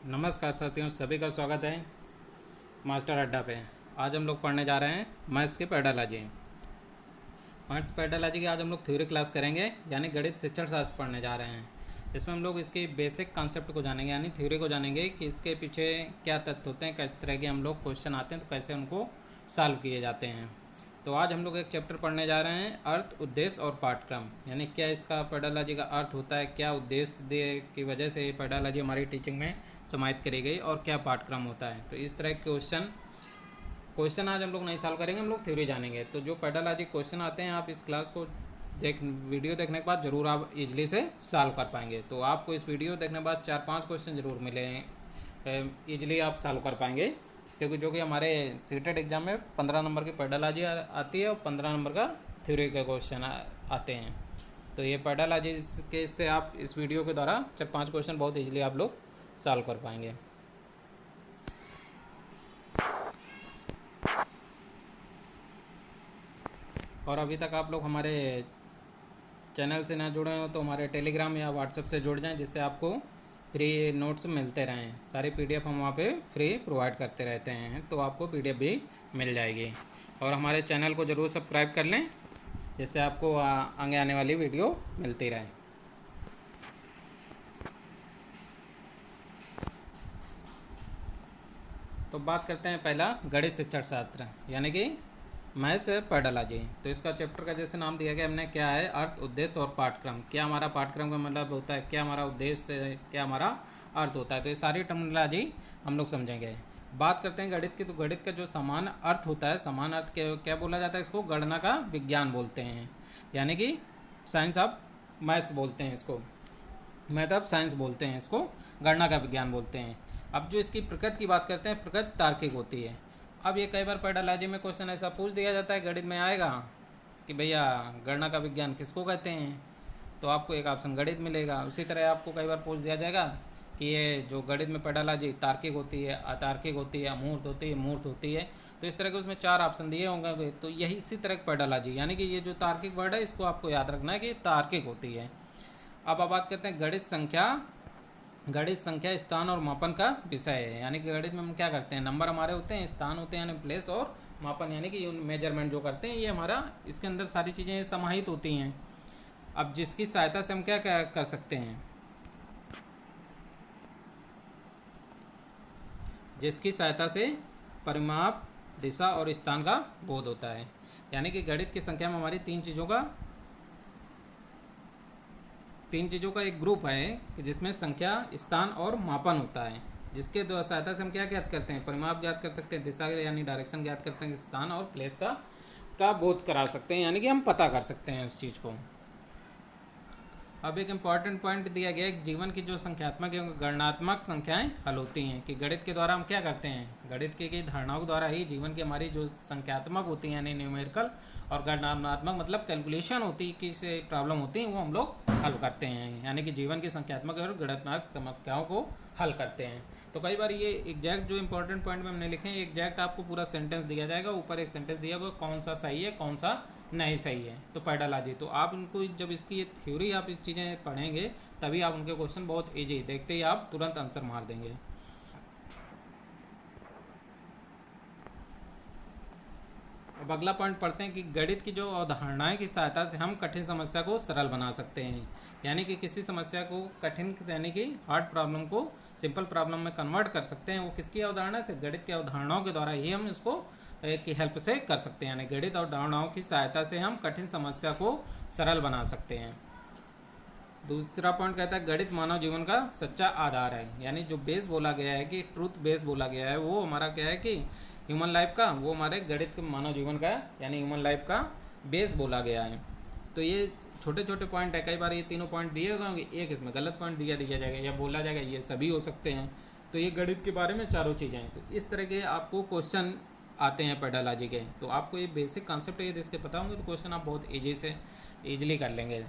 नमस्कार साथियों, सभी का स्वागत है मास्टर अड्डा पे। आज हम लोग पढ़ने जा रहे हैं मैथ्स की पेडालॉजी। मैथ्स पेडालॉजी की आज हम लोग थ्योरी क्लास करेंगे, यानी गणित शिक्षण शास्त्र पढ़ने जा रहे हैं। इसमें हम लोग इसके बेसिक कॉन्सेप्ट को जानेंगे, यानी थ्योरी को जानेंगे कि इसके पीछे क्या तथ्य होते हैं, किस तरह के हम लोग क्वेश्चन आते हैं तो कैसे उनको सॉल्व किए जाते हैं। तो आज हम लोग एक चैप्टर पढ़ने जा रहे हैं, अर्थ, उद्देश्य और पाठ्यक्रम, यानी क्या इसका पेडालॉजी का अर्थ होता है, क्या उद्देश्य दे की वजह से पेडालॉजी हमारी टीचिंग में समाहित करी गई, और क्या पाठ्यक्रम होता है। तो इस तरह के क्वेश्चन आज हम लोग नहीं सॉल्व करेंगे, हम लोग थ्योरी जानेंगे। तो जो पेडालॉजी क्वेश्चन आते हैं, आप इस क्लास को वीडियो देखने के बाद ज़रूर आप इजली से सॉल्व कर पाएंगे। तो आपको इस वीडियो देखने के बाद 4-5 क्वेश्चन ज़रूर मिले इजली आप सॉल्व कर पाएंगे, क्योंकि जो कि हमारे सीटेड एग्ज़ाम में 15 नंबर की पेडालॉजी आती है और 15 नंबर का थ्योरी के क्वेश्चन आते हैं। तो ये पेडालॉजी के इससे आप इस वीडियो के द्वारा 4-5 क्वेश्चन बहुत इजीली आप लोग सॉल्व कर पाएंगे। और अभी तक आप लोग हमारे चैनल से ना जुड़े हो तो हमारे टेलीग्राम या व्हाट्सएप से जुड़ जाएं, जिससे आपको फ्री नोट्स मिलते रहें। सारी पीडीएफ हम वहाँ पे फ्री प्रोवाइड करते रहते हैं, तो आपको पीडीएफ भी मिल जाएगी। और हमारे चैनल को ज़रूर सब्सक्राइब कर लें, जिससे आपको आगे आने वाली वीडियो मिलती रहे। तो बात करते हैं पहला गणित शिक्षण शास्त्र, यानी कि मैथ्स पेडालॉजी। तो इसका चैप्टर का जैसे नाम दिया गया हमने, क्या है, अर्थ, उद्देश्य और पाठ्यक्रम। क्या हमारा पाठ्यक्रम का मतलब होता है, क्या हमारा उद्देश्य है, क्या हमारा अर्थ होता है। तो ये सारी टर्मिनोलॉजी हम लोग समझेंगे। बात करते हैं गणित की, तो गणित का जो समान अर्थ होता है, समान अर्थ क्या बोला जाता है, इसको गणना का विज्ञान बोलते हैं, यानी कि साइंस ऑफ मैथ्स बोलते हैं इसको, मैथ ऑफ साइंस बोलते हैं इसको, गणना का विज्ञान बोलते हैं। अब जो इसकी प्रकृति की बात करते हैं, प्रकृति तार्किक होती है। अब ये कई बार पेडालॉजी में क्वेश्चन ऐसा पूछ दिया जाता है, गणित में आएगा कि भैया गणना का विज्ञान किसको कहते हैं, तो आपको एक ऑप्शन गणित मिलेगा। उसी तरह आपको कई बार पूछ दिया जाएगा कि ये जो गणित में पेडालॉजी तार्किक होती है, अतार्किक होती है, अमूर्त होती है, मूर्त होती है, तो इस तरह के उसमें 4 ऑप्शन दिए होंगे। तो यही इसी तरह की पेडालॉजी, यानी कि ये जो तार्किक वर्ड है, इसको आपको याद रखना है कि तार्किक होती है। अब आप बात करते हैं गणित संख्या। गणित संख्या स्थान और मापन का विषय है, यानी कि गणित में हम क्या करते हैं, नंबर हमारे होते हैं, स्थान होते हैं यानी प्लेस, और मापन यानी कि मेजरमेंट जो करते हैं, ये हमारा इसके अंदर सारी चीज़ें समाहित होती हैं। अब जिसकी सहायता से हम क्या क्या कर सकते हैं, जिसकी सहायता से परिमाप, दिशा और स्थान का बोध होता है। यानी कि गणित की संख्या में हमारी तीन चीज़ों का एक ग्रुप है कि जिसमें संख्या, स्थान और मापन होता है, जिसके द्वारा सहायता से हम क्या ज्ञात करते हैं, परिमाप ज्ञात कर सकते हैं, दिशा यानी डायरेक्शन ज्ञात करते हैं, स्थान और प्लेस का बोध करा सकते हैं, यानी कि हम पता कर सकते हैं उस चीज़ को। अब एक इम्पॉर्टेंट पॉइंट दिया गया है, जीवन की जो संख्यात्मक एवं गणनात्मक संख्याएं हल होती हैं, कि गणित के द्वारा हम क्या करते हैं, गणित की धारणाओं के द्वारा ही जीवन की हमारी जो संख्यात्मक होती हैं यानी न्यूमेरिकल, और गणनात्मक मतलब कैलकुलेशन होती है, किस प्रॉब्लम होती है, वो हम लोग हल करते हैं, यानी कि जीवन की संख्यात्मक और गणनात्मक समस्याओं को हल करते हैं। तो कई बार ये एग्जैक्ट जो इंपॉर्टेंट पॉइंट में हमने लिखे हैं, एग्जैक्ट आपको पूरा सेंटेंस दिया जाएगा, ऊपर एक सेंटेंस दिया होगा कौन सा सही है कौन सा नहीं सही है। तो पेडालॉजी, तो आप उनको जब इसकी ये थ्योरी आप इस चीज़ें पढ़ेंगे, तभी आप उनके क्वेश्चन बहुत इजी देखते ही आप तुरंत आंसर मार देंगे। अब अगला पॉइंट पढ़ते हैं कि गणित की जो अवधारणाएं की सहायता से हम कठिन समस्या को सरल बना सकते हैं, यानी कि किसी समस्या को कठिन यानी कि हार्ड प्रॉब्लम को सिंपल प्रॉब्लम में कन्वर्ट कर सकते हैं। वो किसकी अवधारणा से, गणित की अवधारणाओं के द्वारा ही हम इसको की हेल्प से कर सकते हैं, यानी गणित अवधारणाओं की सहायता से हम कठिन समस्या को सरल बना सकते हैं। दूसरा पॉइंट कहता है गणित मानव जीवन का सच्चा आधार है, यानी जो बेस बोला गया है कि ट्रूथ बेस बोला गया है, वो हमारा क्या है कि ह्यूमन लाइफ का, वो हमारे गणित मानव जीवन का यानी ह्यूमन लाइफ का बेस बोला गया है। तो ये छोटे छोटे पॉइंट है, कई बार ये तीनों पॉइंट दिए होंगे, एक इसमें गलत पॉइंट दिया जाएगा या बोला जाएगा ये सभी हो सकते हैं। तो ये गणित के बारे में चारों चीज़ें हैं। तो इस तरह के आपको क्वेश्चन आते हैं पेडालॉजी के। तो आपको ये बेसिक कॉन्सेप्ट यदि इसके पता होंगे तो क्वेश्चन आप बहुत ईजिली कर लेंगे।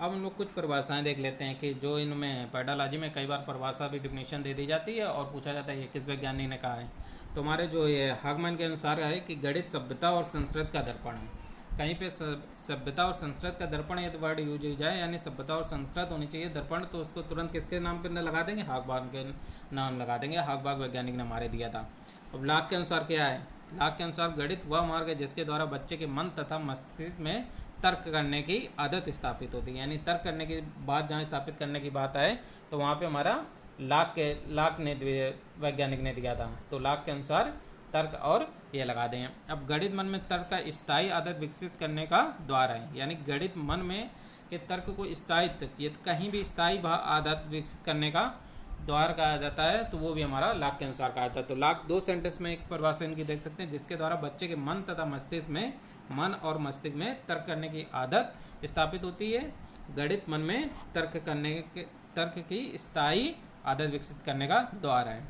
अब हम लोग कुछ परिभाषाएं देख लेते हैं कि जो इनमें पेडालॉजी में कई बार परिभाषा भी डिफिनेशन दे दी जाती है और पूछा जाता है ये किस वैज्ञानिक ने कहा है। तो हमारे जो ये हागमैन के अनुसार है कि गणित सभ्यता और संस्कृत का दर्पण है। कहीं पे सभ्यता और संस्कृत का दर्पण यदि वर्ड यूज हो जाए यानी सभ्यता और संस्कृत होनी चाहिए दर्पण, तो उसको तुरंत किसके नाम पर लगा देंगे, हागबाग के नाम लगा देंगे। हागबाग वैज्ञानिक ने हमारे दिया था। अब लाक के अनुसार क्या है, लाक के अनुसार गणित वह मार्ग है जिसके द्वारा बच्चे के मन तथा मस्तिष्क में तर्क करने की आदत स्थापित होती है। यानी तर्क करने की बात जहाँ स्थापित करने की बात आए तो वहाँ पे हमारा लाक ने वैज्ञानिक ने दिया था। तो लाक के अनुसार तर्क और ये लगा दें। अब गणित मन में तर्क का स्थायी आदत विकसित करने का द्वार है। यानी गणित मन में के तर्क को स्थायित्व, ये कहीं भी स्थायी आदत विकसित करने का द्वार कहा जाता है, तो वो भी हमारा लाक के अनुसार कहा जाता है। तो लाक 2 सेंटेंस में एक परिभाषा इनकी देख सकते हैं, जिसके द्वारा बच्चे के मन तथा मस्तिष्क में तर्क करने की आदत स्थापित होती है। गणित मन में तर्क की स्थायी आदत विकसित करने का द्वार है।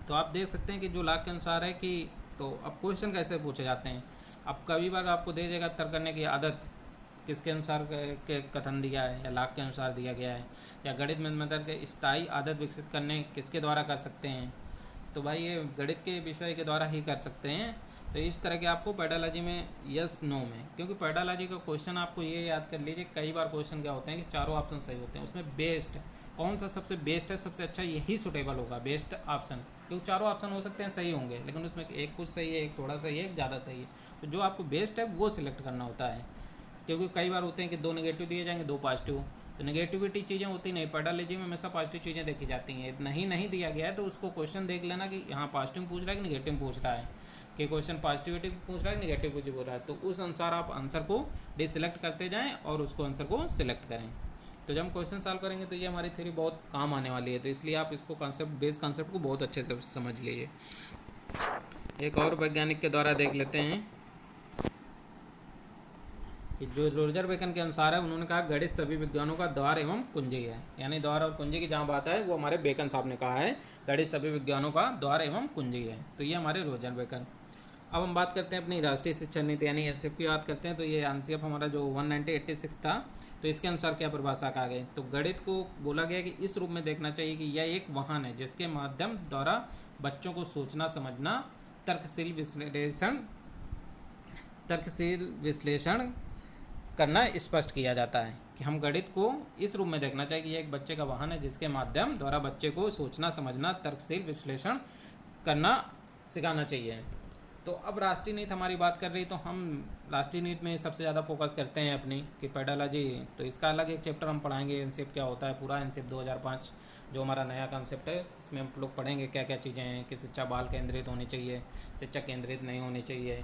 तो आप देख सकते हैं कि जो लाक के अनुसार है कि तो अब क्वेश्चन कैसे पूछे जाते हैं। अब कभी बार आपको दे देगा तर्क करने की आदत किसके अनुसार के कथन दिया है, या लाक के अनुसार दिया गया है, या गणित में तर्क के स्थायी आदत विकसित करने किसके द्वारा कर सकते हैं, तो भाई ये गणित के विषय के द्वारा ही कर सकते हैं। तो इस तरह के आपको पेडालॉजी में यस नो में, क्योंकि पेडालॉजी का क्वेश्चन आपको ये याद कर लीजिए, कई बार क्वेश्चन क्या होते हैं कि चारों ऑप्शन सही होते हैं, उसमें बेस्ट कौन सा सबसे बेस्ट है, सबसे अच्छा यही सुटेबल होगा बेस्ट ऑप्शन, क्योंकि चारों ऑप्शन हो सकते हैं सही होंगे, लेकिन उसमें एक कुछ सही है, एक थोड़ा सही है, एक ज़्यादा सही है। तो जो आपको बेस्ट है वो सिलेक्ट करना होता है, क्योंकि कई बार होते हैं कि 2 नेगेटिव दिए जाएंगे 2 पॉजिटिव, तो नेगेटिविटी चीज़ें होती नहीं। पेडालॉजी में हमेशा पॉजिटिव चीज़ें देखी जाती हैं। नहीं दिया गया है तो उसको क्वेश्चन देख लेना कि यहाँ पॉजिटिव पूछ रहा है कि नेगेटिव पूछ रहा है, कि क्वेश्चन पॉजिटिविटी पूछ रहा है नेगेटिव कुछ बोल रहा है, तो उस अनुसार आप आंसर को डिसलेक्ट करते जाएँ और उसको आंसर को सिलेक्ट करें। तो जब हम क्वेश्चन सॉल्व करेंगे तो ये हमारी थ्योरी बहुत काम आने वाली है, तो इसलिए आप इसको बेस कॉन्सेप्ट को बहुत अच्छे से समझ लीजिए। एक और वैज्ञानिक के द्वारा देख लेते हैं कि जो रोजर बेकन के अनुसार है, उन्होंने कहा गणित सभी विज्ञानों का द्वार एवं कुंजी है। यानी द्वार और कुंजी की जहाँ बात है वो हमारे बेकन साहब ने कहा है, गणित सभी विज्ञानों का द्वार एवं कुंजी है। तो ये हमारे रोजर बेकन। अब हम बात करते हैं अपनी राष्ट्रीय शिक्षा नीति यानी एनसीएफ की बात करते हैं। तो ये एनसीएफ हमारा जो 1986 था, तो इसके अनुसार क्या परिभाषा कहा गया, तो गणित को बोला गया कि इस रूप में देखना चाहिए कि यह एक वाहन है जिसके माध्यम द्वारा बच्चों को सोचना समझना तर्कशील विश्लेषण करना स्पष्ट किया जाता है। कि हम गणित को इस रूप में देखना चाहिए कि यह एक बच्चे का वाहन है जिसके माध्यम द्वारा बच्चे को सोचना समझना तर्कशील विश्लेषण करना सिखाना चाहिए। तो अब राष्ट्रीय नीति हमारी बात कर रही, तो हम राष्ट्रीय नीति में सबसे ज़्यादा फोकस करते हैं अपनी कि पेडालॉजी, तो इसका अलग एक चैप्टर हम पढ़ाएंगे, एनसीएफ क्या होता है, पूरा एनसीएफ 2005 जो हमारा नया कॉन्सेप्ट है, इसमें हम लोग पढ़ेंगे क्या क्या चीज़ें हैं कि शिक्षा बाल केंद्रित होनी चाहिए, शिक्षा केंद्रित नहीं होनी चाहिए,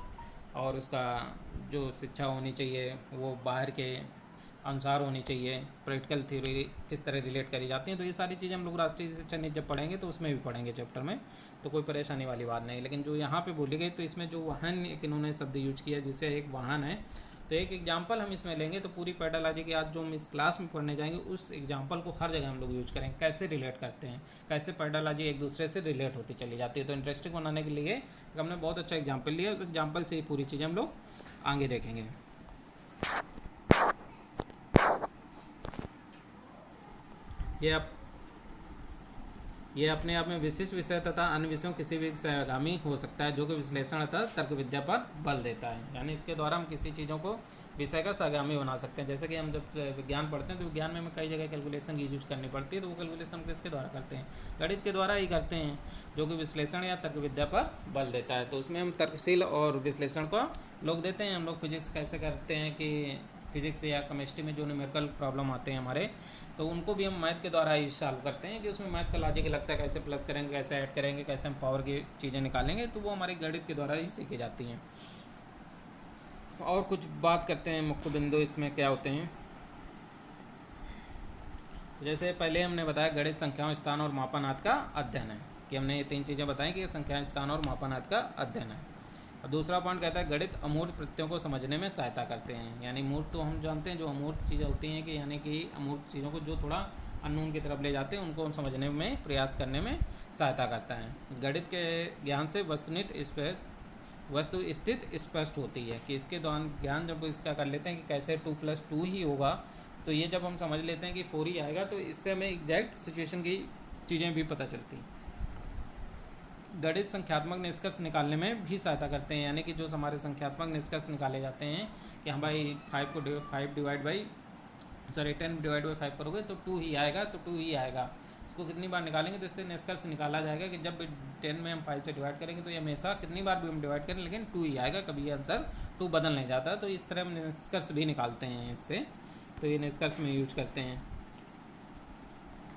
और उसका जो शिक्षा होनी चाहिए वो बाहर के अनुसार होनी चाहिए, प्रैक्टिकल थ्योरी किस तरह रिलेट करी जाती हैं। तो ये सारी चीज़ें हम लोग राष्ट्रीय शिक्षा नीति जब पढ़ेंगे तो उसमें भी पढ़ेंगे चैप्टर में, तो कोई परेशानी वाली बात नहीं। लेकिन जो यहाँ पे बोली गई, तो इसमें जो वाहन एक इन्होंने शब्द यूज किया जिससे एक वाहन है, तो एक एग्जाम्पल हम इसमें लेंगे। तो पूरी पेडालॉजी की आज जो हम इस क्लास में पढ़ने जाएंगे उस एग्जाम्पल को हर जगह हम लोग यूज करेंगे, कैसे रिलेट करते हैं, कैसे पेडालॉजी एक दूसरे से रिलेट होती चली जाती है। तो इंटरेस्टिंग बनाने के लिए हमने बहुत अच्छा एग्जाम्पल लिया, उस एग्जाम्पल से ही पूरी चीज़ें हम लोग आगे देखेंगे। ये अपने आप में विशिष्ट विषय तथा अन्य विषयों किसी भी सहगामी हो सकता है जो कि विश्लेषण अथवा तर्क विद्या पर बल देता है। यानी इसके द्वारा हम किसी चीज़ों को विषय का सहगामी बना सकते हैं। जैसे कि हम जब विज्ञान पढ़ते हैं तो विज्ञान में हमें कई जगह कैलकुलेशन की यूज करनी पड़ती है, तो वो कैलकुलेशन किसके द्वारा करते हैं, गणित के द्वारा ही करते हैं, जो कि विश्लेषण या तर्क विद्या पर बल देता है। तो उसमें हम तर्कशील और विश्लेषण को लोग देते हैं। हम लोग फिजिक्स कैसे करते हैं कि फिजिक्स या केमिस्ट्री में जो न्यूमेरिकल प्रॉब्लम आते हैं हमारे, तो उनको भी हम मैथ के द्वारा ही सॉल्व करते हैं कि उसमें मैथ का लॉजिक लगता है, कैसे प्लस करेंगे, कैसे ऐड करेंगे, कैसे हम पावर की चीज़ें निकालेंगे, तो वो हमारे गणित के द्वारा ही सीखी जाती हैं। और कुछ बात करते हैं मुख्य बिंदु इसमें क्या होते हैं। तो जैसे पहले हमने बताया गणित संख्याओं, स्थान और मापनार्थ का अध्ययन है, कि हमने ये 3 चीज़ें बताई कि संख्या, स्थान और मापनार्थ का अध्ययन है। और दूसरा पॉइंट कहता है गणित अमूर्त प्रत्ययों को समझने में सहायता करते हैं। यानी मूर्त तो हम जानते हैं, जो अमूर्त चीज़ें होती हैं कि यानी कि अमूर्त चीज़ों को जो थोड़ा अननोन की तरफ ले जाते हैं, उनको हम समझने में प्रयास करने में सहायता करता है। गणित के ज्ञान से वस्तु स्थित स्पष्ट होती है, कि इसके दौरान ज्ञान जब इसका कर लेते हैं कि कैसे 2+2 ही होगा, तो ये जब हम समझ लेते हैं कि 4 ही आएगा, तो इससे हमें एग्जैक्ट सिचुएशन की चीज़ें भी पता चलती हैं। गणित संख्यात्मक निष्कर्ष निकालने में भी सहायता करते हैं, यानी कि जो हमारे संख्यात्मक निष्कर्ष निकाले जाते हैं कि हम भाई 10 डिवाइड बाई 5 करोगे तो 2 ही आएगा, तो 2 ही आएगा। इसको कितनी बार निकालेंगे तो इससे निष्कर्ष निकाला जाएगा कि जब 10 में हम 5 से डिवाइड करेंगे तो ये हमेशा कितनी बार भी हम डिवाइड करें लेकिन 2 ही आएगा, कभी ये आंसर 2 बदल नहीं जाता। तो इस तरह हम निष्कर्ष भी निकालते हैं इससे, तो ये निष्कर्ष में यूज करते हैं।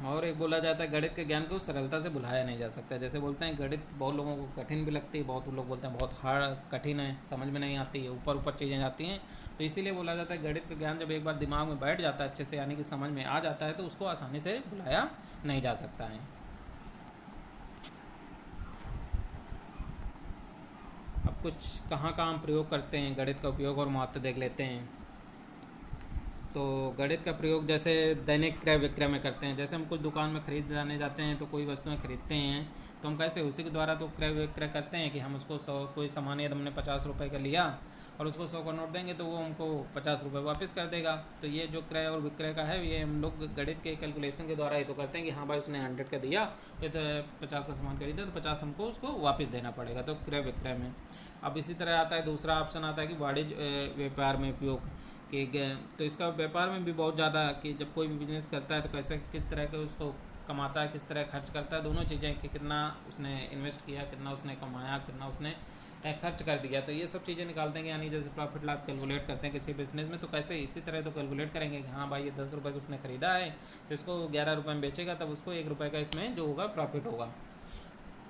और एक बोला जाता है गणित के ज्ञान को सरलता से भुलाया नहीं जा सकता। जैसे बोलते हैं गणित बहुत लोगों को कठिन भी लगती है, बहुत लोग बोलते हैं बहुत हार्ड कठिन है, समझ में नहीं आती है, ऊपर ऊपर चीज़ें जाती हैं। तो इसीलिए बोला जाता है गणित का ज्ञान जब एक बार दिमाग में बैठ जाता है अच्छे से, यानी कि समझ में आ जाता है, तो उसको आसानी से भुलाया नहीं जा सकता है। अब कुछ कहाँ हम प्रयोग करते हैं गणित का उपयोग और महत्व देख लेते हैं। तो गणित का प्रयोग जैसे दैनिक क्रय विक्रय में करते हैं। जैसे हम कुछ दुकान में खरीदने जाते हैं तो कोई वस्तुएं खरीदते हैं, तो हम कैसे उसी के द्वारा तो क्रय विक्रय करते हैं कि हम उसको 100 कोई सामान यदि हमने 50 रुपये का लिया और उसको 100 का नोट देंगे तो वो हमको 50 रुपये वापस कर देगा। तो ये जो क्रय और विक्रय का है ये हम लोग गणित के कैलकुलेशन के द्वारा ही तो करते हैं कि हाँ भाई उसने 100 का दिया, ये तो 50 का सामान खरीदा तो 50 हमको उसको वापस देना पड़ेगा, तो क्रय विक्रय में। अब इसी तरह आता है दूसरा ऑप्शन आता है कि वाणिज्य व्यापार में उपयोग कि तो इसका व्यापार में भी बहुत ज़्यादा कि जब कोई बिजनेस करता है तो कैसे किस तरह के उसको कमाता है, किस तरह खर्च करता है, दोनों चीज़ें कि कितना उसने इन्वेस्ट किया, कितना उसने कमाया, कितना उसने खर्च कर दिया, तो ये सब चीज़ें निकालते हैं। यानी जैसे प्रॉफिट लॉस कैलकुलेट करते हैं किसी बिजनेस में, तो कैसे इसी तरह तो कैलकुलेट करेंगे कि हाँ भाई ये 10 रुपये का उसने ख़रीदा है तो इसको 11 रुपये में बेचेगा, तब उसको 1 रुपये का इसमें जो होगा प्रॉफिट होगा।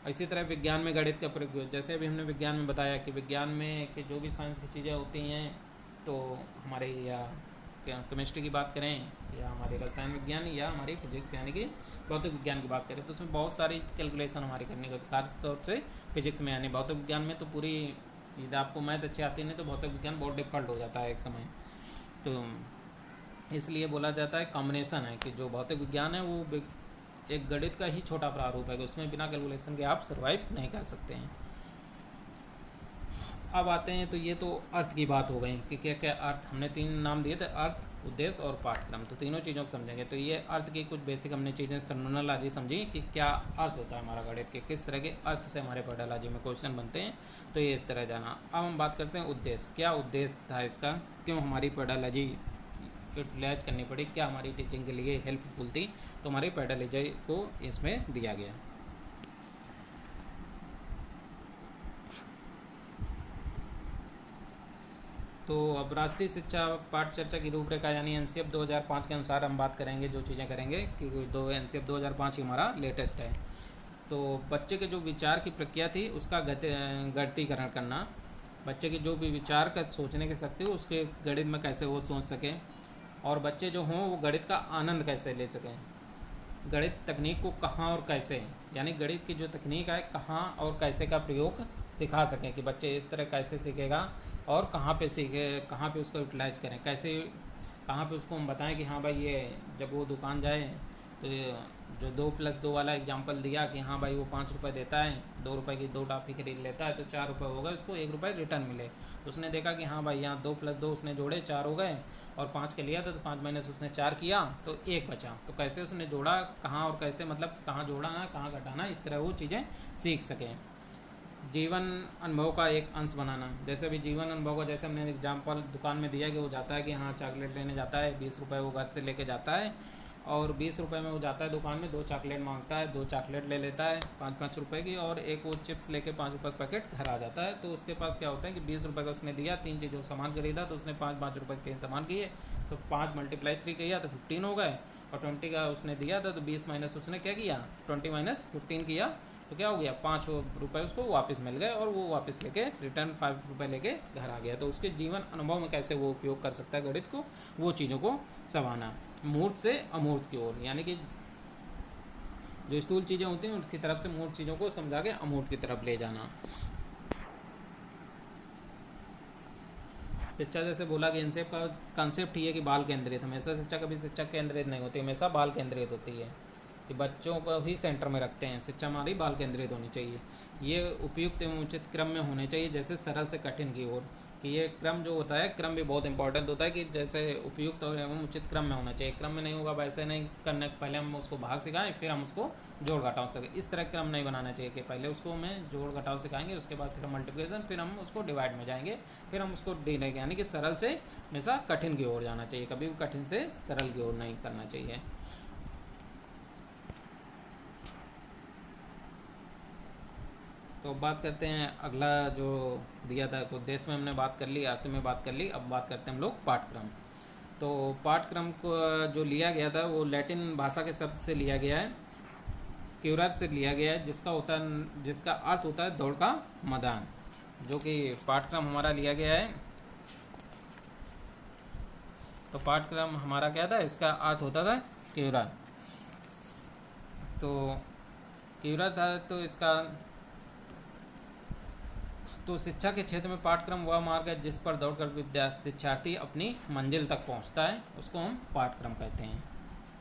इसी तरह विज्ञान में गणित का प्रयोग, जैसे अभी हमने विज्ञान में बताया कि विज्ञान में कि जो भी साइंस की चीज़ें होती हैं, तो हमारे या केमिस्ट्री की बात करें या हमारे रसायन विज्ञान या हमारी फिजिक्स यानी कि भौतिक विज्ञान की बात करें, तो उसमें बहुत सारी कैलकुलेशन हमारी करनी होती है, खास तौर से फिजिक्स में। यानी भौतिक विज्ञान में तो पूरी, यदि आपको मैथ अच्छी आती नहीं तो भौतिक विज्ञान बहुत डिफिकल्ट हो जाता है एक समय। तो इसलिए बोला जाता है कॉम्बिनेशन है कि जो भौतिक विज्ञान है वो एक गणित का ही छोटा प्रारूप है कि उसमें बिना कैलकुलेशन के आप सर्वाइव नहीं कर सकते हैं। अब आते हैं तो ये तो अर्थ की बात हो गई कि क्या क्या अर्थ, हमने 3 नाम दिए थे, अर्थ, उद्देश्य और पाठक्रम, तो तीनों चीज़ों को समझेंगे। तो ये अर्थ की कुछ बेसिक हमने चीज़ें टर्मिनोलॉजी समझी कि क्या अर्थ होता है हमारा गणित के, किस तरह के अर्थ से हमारे पेडालॉजी में क्वेश्चन बनते हैं, तो ये इस तरह जाना। अब हम बात करते हैं उद्देश्य, क्या उद्देश्य था इसका, क्यों हमारी पेडालॉजी यूटिलाइज करनी पड़ी, क्या हमारी टीचिंग के लिए हेल्पफुल थी, तो हमारी पेडालॉजी को इसमें दिया गया। तो अब राष्ट्रीय शिक्षा पाठ चर्चा की रूपरेखा यानी एनसीएफ 2005 के अनुसार हम बात करेंगे, जो चीज़ें करेंगे कि एनसीएफ 2005 ही हमारा लेटेस्ट है। तो बच्चे के जो विचार की प्रक्रिया थी उसका गणितीकरण करना, बच्चे के जो भी विचार का सोचने की शक्ति हो उसके गणित में कैसे वो सोच सकें, और बच्चे जो हों वो गणित का आनंद कैसे ले सकें, गणित तकनीक को कहाँ और कैसे, यानी गणित की जो तकनीक है कहाँ और कैसे का प्रयोग सिखा सकें कि बच्चे इस तरह कैसे सीखेगा और कहाँ पे सीखे, कहाँ पे उसको यूटिलाइज करें, कैसे कहाँ पे उसको हम बताएं कि हाँ भाई ये जब वो दुकान जाए तो जो 2+2 वाला एग्जांपल दिया कि हाँ भाई वो 5 रुपये देता है, 2 रुपये की 2 टॉफ़ी खरीद लेता है तो 4 रुपये हो गए, उसको 1 रुपये रिटर्न मिले। तो उसने देखा कि हाँ भाई यहाँ 2+2 उसने जोड़े 4 हो गए, और 5 के लिया था तो 5 माइनस उसने 4 किया तो 1 बचा, तो कैसे उसने जोड़ा, कहाँ और कैसे, मतलब कहाँ जोड़ना कहाँ घटाना, इस तरह वो चीज़ें सीख सकें। जीवन अनुभव का एक अंश बनाना, जैसे अभी जीवन अनुभव का जैसे हमने एग्जाम्पल दुकान में दिया कि वो जाता है कि हाँ चॉकलेट लेने जाता है, 20 रुपये वो घर से लेके जाता है, और 20 रुपये में वो जाता है दुकान में, 2 चॉकलेट मांगता है, 2 चॉकलेट ले लेता है 5-5 रुपये की, और एक वो चिप्स लेके 5 रुपये का पैकेट घर आ जाता है। तो उसके पास क्या होता है कि 20 रुपये का उसने दिया, 3 चीज़ों सामान खरीदा, तो उसने 5-5 रुपये के 3 सामान किए, तो 5 × 3 किया तो 15 हो गए, और 20 का उसने दिया था तो 20 माइनस उसने क्या किया, 20 माइनस 15 किया, तो क्या हो गया, 5 रुपये उसको वापस मिल गए, और वो वापस लेके रिटर्न 5 रुपये लेके घर आ गया। तो उसके जीवन अनुभव में कैसे वो उपयोग कर सकता है गणित को, वो चीज़ों को संभालना, मूर्त से अमूर्त की ओर, यानी कि जो स्थूल चीज़ें होती हैं उसकी तरफ से मूर्त चीज़ों को समझा के अमूर्त की तरफ ले जाना। शिक्षा जैसे बोला कि इनसे का कॉन्सेप्ट ही है कि बाल केंद्रित, हमेशा शिक्षा कभी शिक्षा केंद्रित नहीं होती, हमेशा बाल केंद्रित होती है कि बच्चों को ही सेंटर में रखते हैं। शिक्षा हमारी बाल केंद्रित होनी चाहिए, ये उपयुक्त एवं उचित क्रम में होने चाहिए, जैसे सरल से कठिन की ओर, कि ये क्रम जो होता है, क्रम भी बहुत इंपॉर्टेंट होता है कि जैसे उपयुक्त और एवं उचित क्रम में होना चाहिए। क्रम में नहीं होगा वैसे नहीं करने, पहले हम उसको भाग सिखाएं फिर हम उसको जोड़ घटाव सकें, इस तरह क्रम नहीं बनाना चाहिए कि पहले उसको हमें जोड़ घटाव सिखाएंगे, उसके बाद फिर हम मल्टीप्लिकेशन, फिर हम उसको डिवाइड में जाएंगे, फिर हम उसको डिवाइड, यानी कि सरल से हमेशा कठिन की ओर जाना चाहिए, कभी भी कठिन से सरल की ओर नहीं करना चाहिए। तो बात करते हैं अगला जो दिया था, तो देश में हमने बात कर ली, अर्थ में बात कर ली, अब बात करते हैं हम लोग पाठ्यक्रम। तो पाठ्यक्रम को जो लिया गया था वो लैटिन भाषा के शब्द से लिया गया है, क्यूरार से लिया गया है, जिसका अर्थ होता है दौड़ का मैदान। जो कि पाठ्यक्रम हमारा लिया गया है, तो पाठ्यक्रम हमारा क्या था, इसका अर्थ होता था क्यूरार। तो क्यूरार था, तो शिक्षा के क्षेत्र में पाठ्यक्रम वह मार्ग है जिस पर दौड़कर शिक्षार्थी अपनी मंजिल तक पहुंचता है, उसको हम पाठ्यक्रम कहते हैं।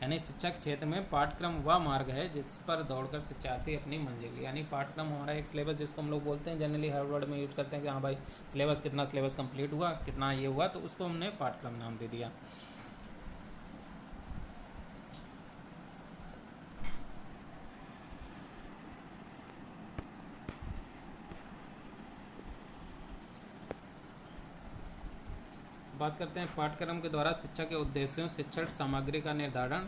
यानी शिक्षा के क्षेत्र में पाठ्यक्रम वह मार्ग है जिस पर दौड़कर शिक्षार्थी अपनी मंजिल, यानी पाठ्यक्रम हमारा एक सिलेबस जिसको हम लोग बोलते हैं, जनरली हर वर्ड में यूज करते हैं कि हाँ भाई सिलेबस, कितना सिलेबस कंप्लीट हुआ, कितना ये हुआ, तो उसको हमने पाठ्यक्रम नाम दे दिया। बात करते हैं पाठ्यक्रम के द्वारा शिक्षा के उद्देश्यों, शिक्षण सामग्री का निर्धारण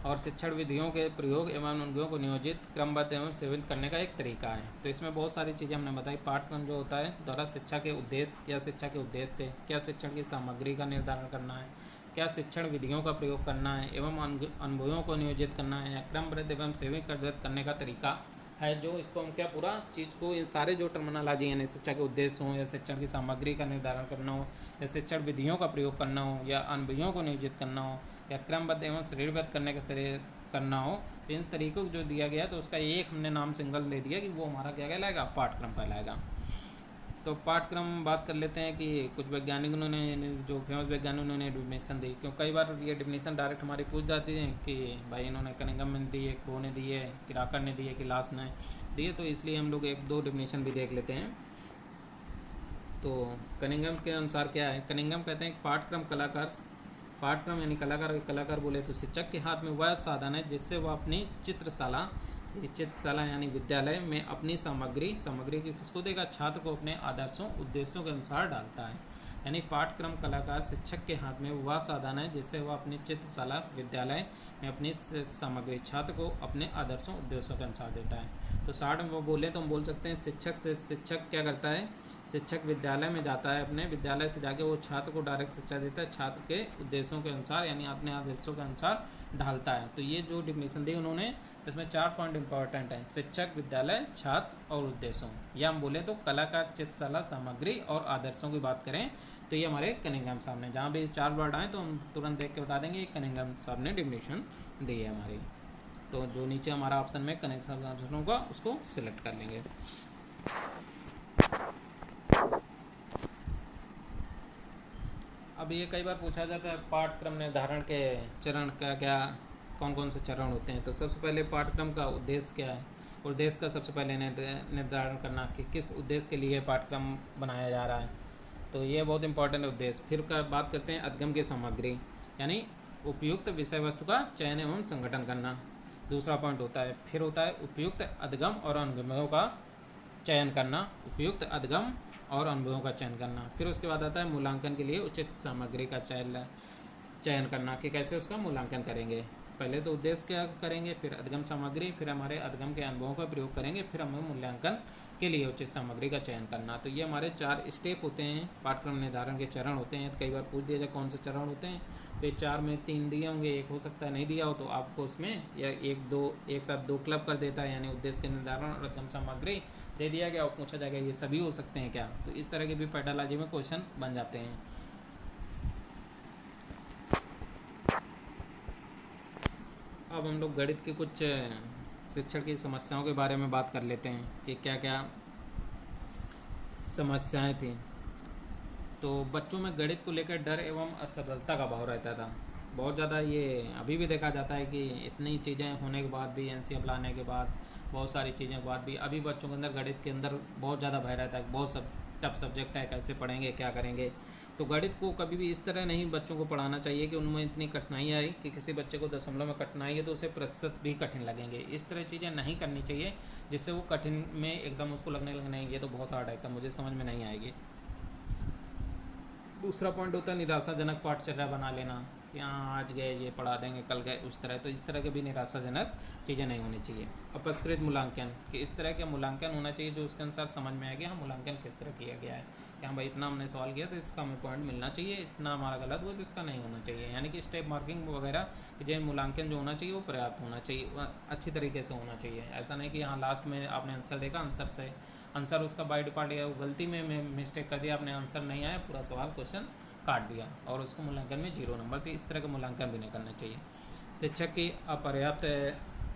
और शिक्षण विधियों के प्रयोग एवं उनके को नियोजित क्रमबद्ध एवं सेवित करने का एक तरीका है। तो इसमें बहुत सारी चीज़ें हमने बताई। पाठ्यक्रम जो होता है द्वारा शिक्षा के उद्देश्य, क्या शिक्षा के उद्देश्य थे, क्या शिक्षण की सामग्री का निर्धारण करना है, क्या शिक्षण विधियों का प्रयोग करना है एवं अनुभवों को नियोजित करना है, या क्रमबद्ध एवं सेवित करने का तरीका है, जो इसको हम क्या पूरा चीज़ को, इन सारे जो टर्मिनोलॉजी यानी शिक्षा के उद्देश्य हों, या शिक्षण की सामग्री का निर्धारण करना हो, या शिक्षण विधियों का प्रयोग करना हो, या अनुभवों को नियोजित करना हो, या क्रमबद्ध एवं श्रेणीबद्ध करना हो, इन तरीकों को जो दिया गया तो उसका एक हमने नाम सिंगल दे दिया कि वो हमारा क्या कहलाएगा, पाठ्यक्रम कहलाएगा। तो पाठ्यक्रम बात कर लेते हैं कि कुछ वैज्ञानिकों ने, जो फेमस वैज्ञानिकों ने डिफिनेशन दी, क्योंकि कई बार ये डिफिनेशन डायरेक्ट हमारी पूछ जाती है कि भाई इन्होंने कनिंघम ने दी है, क्रो ने दी है, किराकर ने दी है, कि लास ने दी है, तो इसलिए हम लोग एक दो डिफिनेशन भी देख लेते हैं। तो कनिंघम के अनुसार क्या है, कनिंघम कहते हैं पाठ्यक्रम यानी कलाकार बोले तो शिक्षक के हाथ में वह साधन है जिससे वह अपनी चित्रशाला यानी विद्यालय में अपनी सामग्री की किसको देगा, छात्र को अपने आदर्शों उद्देश्यों के अनुसार डालता है। यानी पाठ्यक्रम कलाकार शिक्षक के हाथ में वह साधन है जिससे वह अपनी चित्रशाला विद्यालय में अपनी सामग्री छात्र को अपने आदर्शों उद्देश्यों के अनुसार देता है। तो शार्ट में वो बोले तो हम बोल सकते हैं शिक्षक क्या करता है, शिक्षक विद्यालय में जाता है, अपने विद्यालय से जाके वो छात्र को डायरेक्ट शिक्षा देता है, छात्र के उद्देश्यों के अनुसार यानी अपने आदर्शों के अनुसार ढालता है। तो ये जो डिफिनेशन दी उन्होंने, इसमें 4 पॉइंट इंपॉर्टेंट हैं, शिक्षक, विद्यालय, छात्र और उद्देश्यों। या हम बोले तो कलाकार, चित्रशाला, सामग्री और आदर्शों की बात करें तो ये हमारे कनिंघम साहब ने, जहाँ भी 4 वर्ड आए तो हम तुरंत देख के बता देंगे कनिंघम साहब ने डिफिनेशन दी है हमारी। तो जो नीचे हमारा ऑप्शन में कनिंघम साहब होगा उसको सिलेक्ट कर लेंगे। अब ये कई बार पूछा जाता है पाठ्यक्रम निर्धारण के चरण क्या कौन कौन से चरण होते हैं। तो सबसे पहले पाठ्यक्रम का उद्देश्य क्या है, उद्देश्य का सबसे पहले निर्धारण करना कि किस उद्देश्य के लिए पाठ्यक्रम बनाया जा रहा है, तो ये बहुत इंपॉर्टेंट है उद्देश्य। फिर बात करते हैं अधिगम की सामग्री यानी उपयुक्त विषय वस्तु का चयन एवं संगठन करना, दूसरा पॉइंट होता है। फिर होता है उपयुक्त अधिगम और अनुभवों का चयन करना, उपयुक्त अधिगम और अनुभवों का चयन करना। फिर उसके बाद आता है मूल्यांकन के लिए उचित सामग्री का चयन करना कि कैसे उसका मूल्यांकन करेंगे। पहले तो उद्देश्य क्या करेंगे, फिर अधिगम सामग्री, फिर हमारे अधिगम के अनुभवों का प्रयोग करेंगे, फिर हमें मूल्यांकन के लिए उचित सामग्री का चयन करना। तो ये हमारे 4 स्टेप होते हैं, पाठ्यक्रम निर्धारण के चरण होते हैं। तो कई बार पूछ दिया जाए कौन से चरण होते हैं, तो ये 4 में 3 दिए होंगे, एक हो सकता है नहीं दिया हो, तो आपको उसमें या एक साथ 2 क्लब कर देता है, यानी उद्देश्य के निर्धारण और अधिगम सामग्री दे दिया गया और पूछा जाएगा ये सभी हो सकते हैं क्या। तो इस तरह के भी पेडालॉजी में क्वेश्चन बन जाते हैं। अब हम लोग गणित के कुछ शिक्षण की समस्याओं के बारे में बात कर लेते हैं कि क्या क्या समस्याएं थी। तो बच्चों में गणित को लेकर डर एवं असफलता का भाव रहता था बहुत ज़्यादा। ये अभी भी देखा जाता है कि इतनी चीज़ें होने के बाद भी, एनसीएफ लाने के बाद, बहुत सारी चीज़ें के बाद भी अभी बच्चों के अंदर गणित के अंदर बहुत ज़्यादा भय रहता है, बहुत सब टफ सब्जेक्ट है, कैसे पढ़ेंगे, क्या करेंगे। तो गणित को कभी भी इस तरह नहीं बच्चों को पढ़ाना चाहिए कि उनमें इतनी कठिनाई आई कि किसी बच्चे को दशमलव में कठिनाई है तो उसे प्रतिशत भी कठिन लगेंगे। इस तरह चीज़ें नहीं करनी चाहिए जिससे वो कठिन में एकदम उसको लगने लगे नहीं ये तो बहुत हार्ड है, मुझे समझ में नहीं आएगी। दूसरा पॉइंट होता है निराशाजनक पाठचर्या बना लेना कि हाँ आज गए ये पढ़ा देंगे कल गए उस तरह, तो इस तरह के भी निराशाजनक चीज़ें नहीं होनी चाहिए। अपस्कृत मूल्यांकन कि इस तरह का मूल्यांकन होना चाहिए जो उसके अनुसार समझ में आए कि हाँ मूल्यांकन किस तरह किया गया है कि हाँ भाई इतना हमने सवाल किया तो इसका हमें पॉइंट मिलना चाहिए, इतना हमारा गलत हुआ तो इसका नहीं होना चाहिए। यानी कि स्टेप मार्किंग वगैरह कि जो मूल्यांकन जो होना चाहिए वो पर्याप्त होना चाहिए, अच्छी तरीके से होना चाहिए। ऐसा नहीं कि हाँ लास्ट में आपने आंसर देखा आंसर उसका बाय डिफ़ॉल्ट या गलती में मिस्टेक कर दिया, आपने आंसर नहीं आया, पूरा सवाल क्वेश्चन काट दिया और उसको मूल्यांकन में 0 नंबर थी। इस तरह का मूल्यांकन भी नहीं करना चाहिए। शिक्षक की अपर्याप्त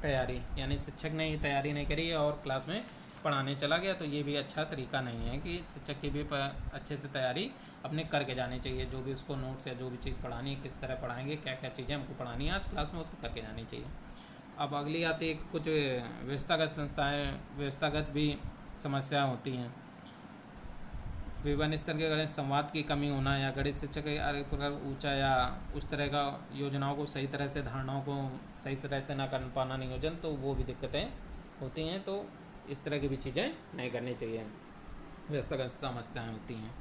तैयारी यानी शिक्षक ने तैयारी नहीं करी और क्लास में पढ़ाने चला गया, तो ये भी अच्छा तरीका नहीं है कि शिक्षक की भी अच्छे से तैयारी अपने करके जानी चाहिए। जो भी उसको नोट्स या जो भी चीज़ पढ़ानी है किस तरह पढ़ाएंगे, क्या क्या चीज़ें हमको पढ़ानी है आज क्लास में, वो तो करके जानी चाहिए। अब अगली आती है कुछ व्यवस्थागत संस्थाएँ, व्यवस्थागत भी समस्या होती हैं। विवरण स्तर के गणित संवाद की कमी होना या गणित शिक्षक प्रकार ऊंचा या उस तरह का योजनाओं को सही तरह से धारणाओं को सही तरह से ना कर पाना नियोजन, तो वो भी दिक्कतें होती हैं। तो इस तरह की भी चीज़ें नहीं करनी चाहिए, व्यवस्थागत समस्याएं होती हैं।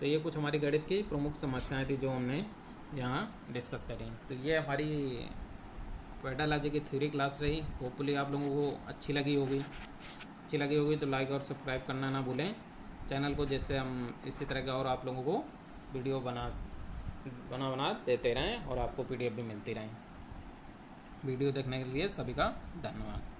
तो ये कुछ हमारी गणित की प्रमुख समस्याएं थी जो हमने यहाँ डिस्कस करी। तो ये हमारी पेडालॉजी की थ्योरी क्लास रही। होपफुली आप लोगों को अच्छी लगी होगी तो लाइक और सब्सक्राइब करना ना भूलें चैनल को, जिससे हम इसी तरह के और आप लोगों को वीडियो बना देते रहें और आपको PDF भी मिलती रहें। वीडियो देखने के लिए सभी का धन्यवाद।